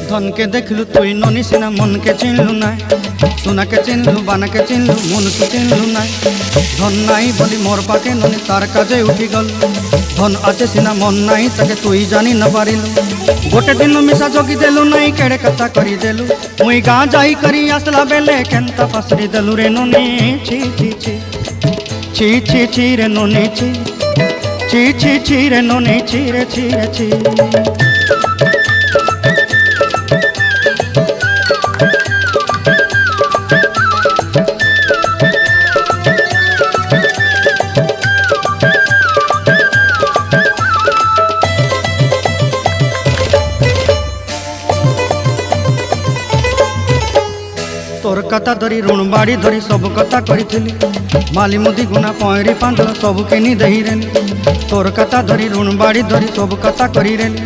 धन के देखलु तुई ननी सिना मन के चिन्हलु ना सोना के चिन्हलु बाना के चिन्हलु मन तू चिन्हलु ना धन नाई बोली मोर पाके ननी तार काजे उठी गल धन आचे सिना मन नाई ताके तुई जानी न पारिलु गोटे दिन मिसा जोगी देलु नाई केड़े कथा करी देलु मुई गाँ जाई करी आसला बेले केंता पासरी देलु रे ननी छी छी छी छी छी छी रे ननी छी छी छी छी रे ननी छी रे छी रे छी। तोर कथा धरी ऋण बाड़ी धरी सब कथा करी माली मुदी गुना पहरी पांडल सब किनी दही रेली तोर कथा धरी ऋण बाड़ी धरी सब कथा करी रेली